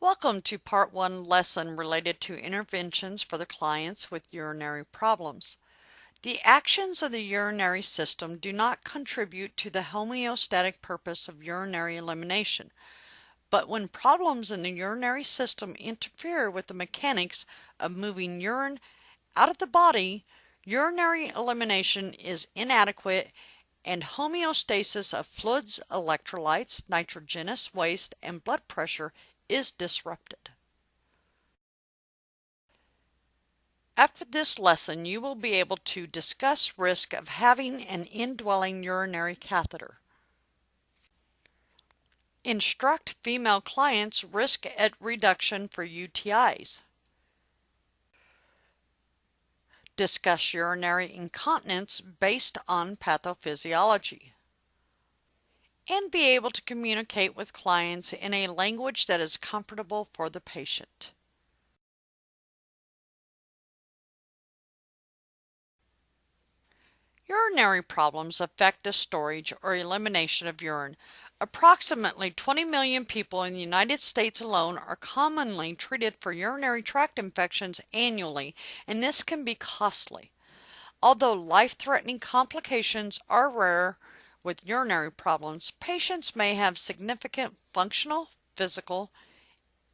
Welcome to Part 1 lesson related to interventions for the clients with urinary problems. The actions of the urinary system do not contribute to the homeostatic purpose of urinary elimination, but when problems in the urinary system interfere with the mechanics of moving urine out of the body, urinary elimination is inadequate and homeostasis of fluids, electrolytes, nitrogenous waste, and blood pressure is disrupted. After this lesson, you will be able to discuss risk of having an indwelling urinary catheter. Instruct female clients risk at reduction for UTIs. Discuss urinary incontinence based on pathophysiology. And be able to communicate with clients in a language that is comfortable for the patient. Urinary problems affect the storage or elimination of urine. Approximately 20 million people in the United States alone are commonly treated for urinary tract infections annually, and this can be costly. Although life-threatening complications are rare with urinary problems, patients may have significant functional, physical,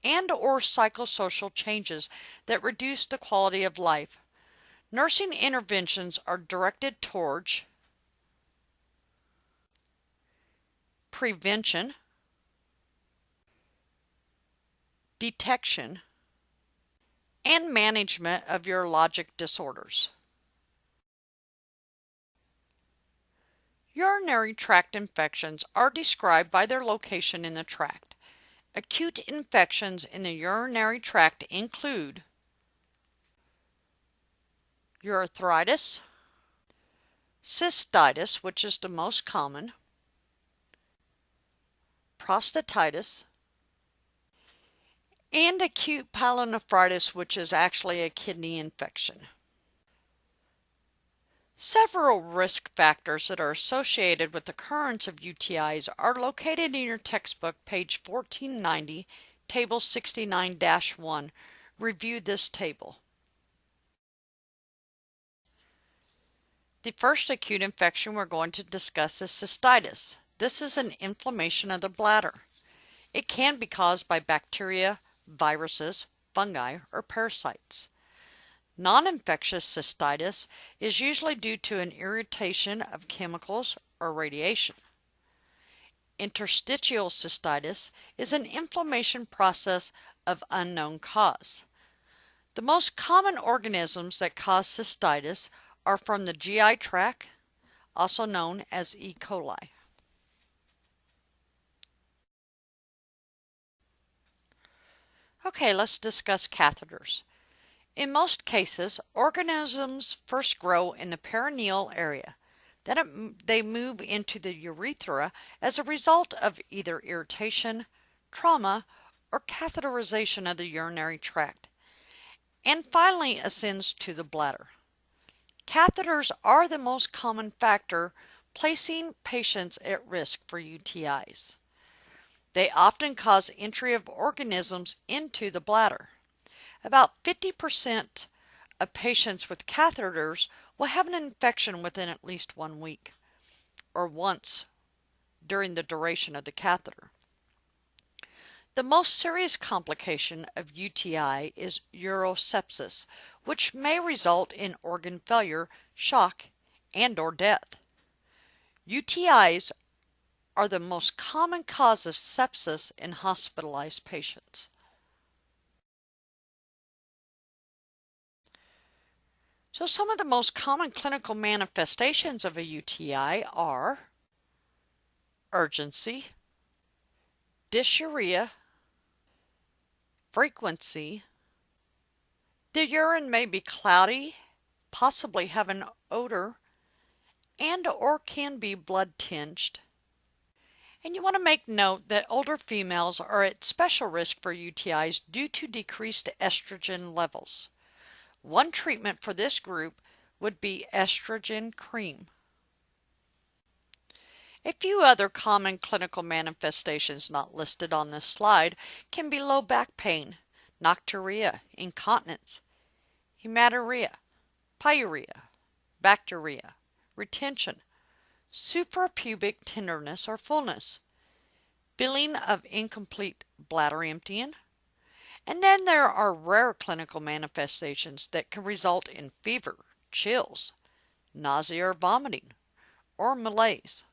and/or psychosocial changes that reduce the quality of life. Nursing interventions are directed towards prevention, detection, and management of urologic disorders. Urinary tract infections are described by their location in the tract. Acute infections in the urinary tract include urethritis, cystitis, which is the most common, prostatitis, and acute pyelonephritis, which is actually a kidney infection. Several risk factors that are associated with the occurrence of UTIs are located in your textbook, page 1490, table 69-1. Review this table. The first acute infection we're going to discuss is cystitis. This is an inflammation of the bladder. It can be caused by bacteria, viruses, fungi, or parasites. Non-infectious cystitis is usually due to an irritation of chemicals or radiation. Interstitial cystitis is an inflammation process of unknown cause. The most common organisms that cause cystitis are from the GI tract, also known as E. coli. Okay, let's discuss catheters. In most cases, organisms first grow in the perineal area. Then they move into the urethra as a result of either irritation, trauma, or catheterization of the urinary tract, and finally ascends to the bladder. Catheters are the most common factor placing patients at risk for UTIs. They often cause entry of organisms into the bladder. About 50% of patients with catheters will have an infection within at least 1 week, or once during the duration of the catheter. The most serious complication of UTI is urosepsis, which may result in organ failure, shock, and/or death. UTIs are the most common cause of sepsis in hospitalized patients. So some of the most common clinical manifestations of a UTI are urgency, dysuria, frequency. The urine may be cloudy, possibly have an odor, and/or can be blood tinged. And you want to make note that older females are at special risk for UTIs due to decreased estrogen levels. One treatment for this group would be estrogen cream. A few other common clinical manifestations not listed on this slide can be low back pain, nocturia, incontinence, hematuria, pyuria, bacteria, retention, suprapubic tenderness or fullness, feeling of incomplete bladder emptying, and then there are rare clinical manifestations that can result in fever, chills, nausea or vomiting, or malaise.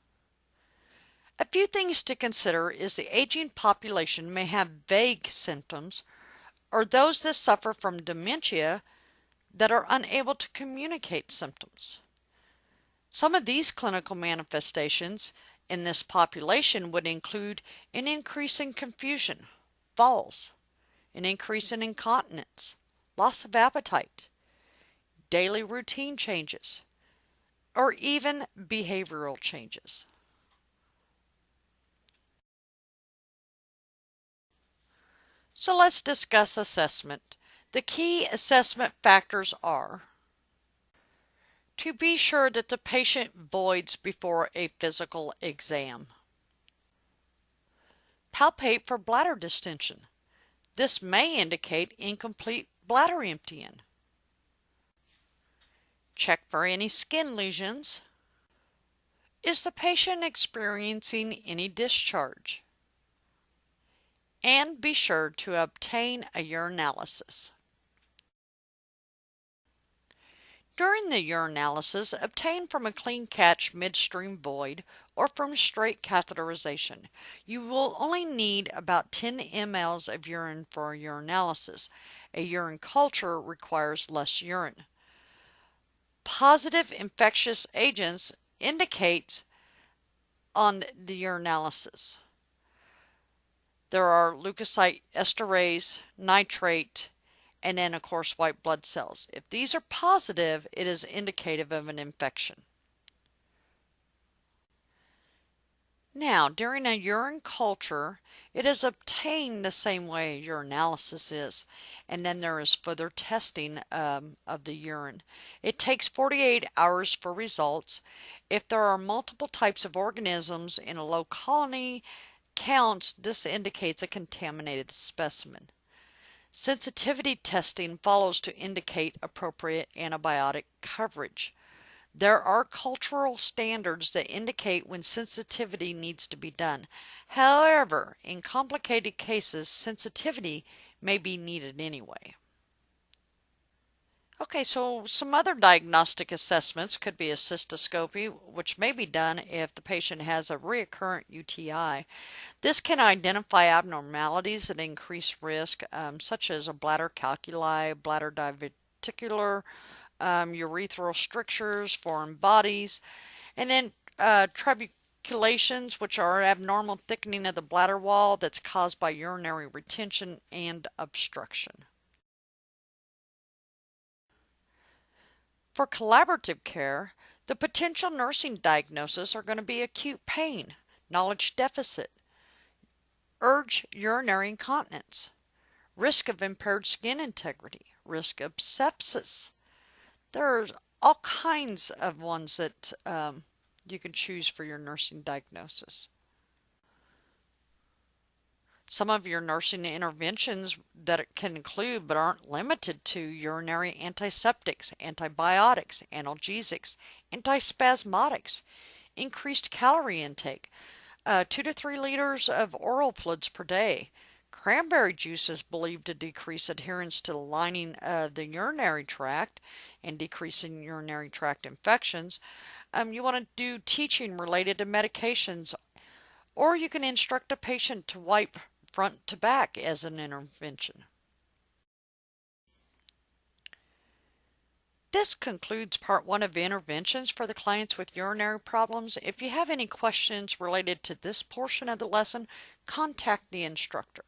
A few things to consider is the aging population may have vague symptoms or those that suffer from dementia that are unable to communicate symptoms. Some of these clinical manifestations in this population would include an increase in confusion, falls, an increase in incontinence, loss of appetite, daily routine changes, or even behavioral changes. So let's discuss assessment. The key assessment factors are to be sure that the patient voids before a physical exam. Palpate for bladder distension. This may indicate incomplete bladder emptying. Check for any skin lesions. Is the patient experiencing any discharge? And be sure to obtain a urinalysis. During the urinalysis, obtained from a clean catch midstream void or from straight catheterization, you will only need about 10 mL of urine for a urinalysis. A urine culture requires less urine. Positive infectious agents indicate on the urinalysis. There are leukocyte esterase, nitrate, and then of course white blood cells. If these are positive, it is indicative of an infection. Now, during a urine culture, it is obtained the same way urinalysis is, and then there is further testing of the urine. It takes 48 hours for results. If there are multiple types of organisms in a low colony counts, this indicates a contaminated specimen. Sensitivity testing follows to indicate appropriate antibiotic coverage. There are cultural standards that indicate when sensitivity needs to be done. However, in complicated cases, sensitivity may be needed anyway. Okay, so some other diagnostic assessments could be a cystoscopy, which may be done if the patient has a recurrent UTI. This can identify abnormalities that increase risk, such as a bladder calculi, bladder diverticular, urethral strictures, foreign bodies, and then trabeculations, which are abnormal thickening of the bladder wall that's caused by urinary retention and obstruction. For collaborative care, the potential nursing diagnoses are going to be acute pain, knowledge deficit, urge urinary incontinence, risk of impaired skin integrity, risk of sepsis. There's all kinds of ones that you can choose for your nursing diagnosis. Some of your nursing interventions that it can include but aren't limited to urinary antiseptics, antibiotics, analgesics, antispasmodics, increased calorie intake, 2 to 3 liters of oral fluids per day. Cranberry juice is believed to decrease adherence to the lining of the urinary tract and decreasing urinary tract infections. You want to do teaching related to medications, or you can instruct a patient to wipe front to back as an intervention. This concludes part 1 of interventions for the clients with urinary problems. If you have any questions related to this portion of the lesson, contact the instructor.